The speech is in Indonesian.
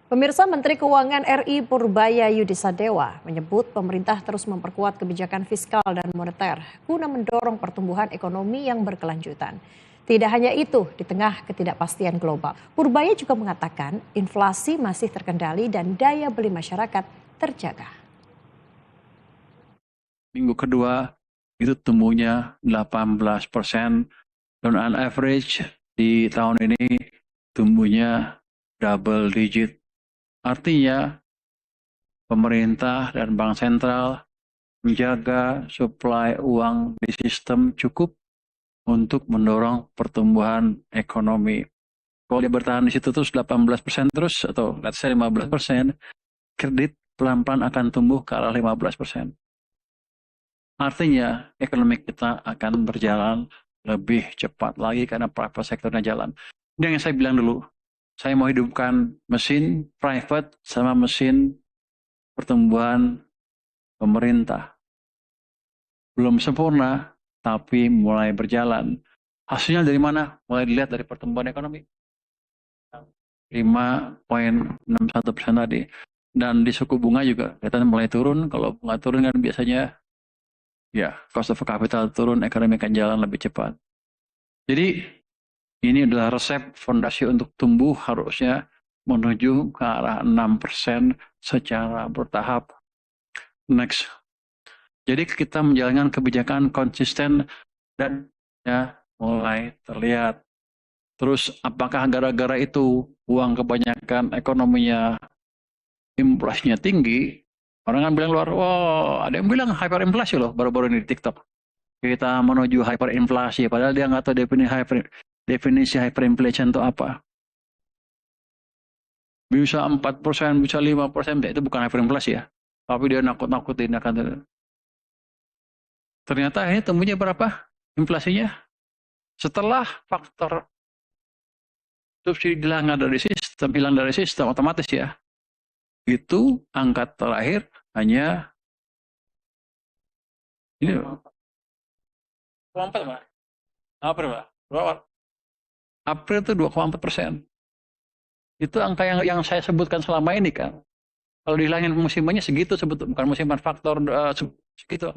Pemirsa, Menteri Keuangan RI Purbaya Yudisadewa menyebut pemerintah terus memperkuat kebijakan fiskal dan moneter guna mendorong pertumbuhan ekonomi yang berkelanjutan. Tidak hanya itu, di tengah ketidakpastian global, Purbaya juga mengatakan inflasi masih terkendali dan daya beli masyarakat terjaga. Minggu kedua itu tumbuhnya 18%, dan on average di tahun ini tumbuhnya double digit. Artinya pemerintah dan bank sentral menjaga suplai uang di sistem cukup untuk mendorong pertumbuhan ekonomi. Kalau dia bertahan di situ terus 18% terus atau let's say 15%, kredit pelan-pelan akan tumbuh ke arah 15%. Artinya ekonomi kita akan berjalan lebih cepat lagi karena private sektornya jalan. Ini yang saya bilang dulu, saya mau hidupkan mesin private sama mesin pertumbuhan pemerintah. Belum sempurna, tapi mulai berjalan. Hasilnya dari mana? Mulai dilihat dari pertumbuhan ekonomi. 5,61% tadi. Dan di suku bunga juga kelihatan mulai turun. Kalau bunga turun kan biasanya ya cost of capital turun, ekonomi akan jalan lebih cepat. Jadi ini adalah resep fondasi untuk tumbuh harusnya menuju ke arah 6% secara bertahap. Next. Jadi kita menjalankan kebijakan konsisten dan ya mulai terlihat. Terus apakah gara-gara itu uang kebanyakan ekonominya inflasinya tinggi? Orang kan bilang luar, wow, ada yang bilang hyperinflasi loh baru-baru ini di TikTok. Kita menuju hyperinflasi, padahal dia nggak tahu definisi hyperinflation itu apa. Bisa 4%, bisa 5%, itu bukan hyperinflasi ya. Tapi dia nakut-nakutin akan. Ternyata ini tumbuhnya berapa inflasinya? Setelah faktor subsidi hilang dari sistem otomatis ya. Itu angka terakhir hanya ini 2,4 Pak. April Pak. April itu 2,4%. Itu angka yang saya sebutkan selama ini kan. Kalau dihilangin musimannya segitu sebetulnya, bukan musiman faktor segitu.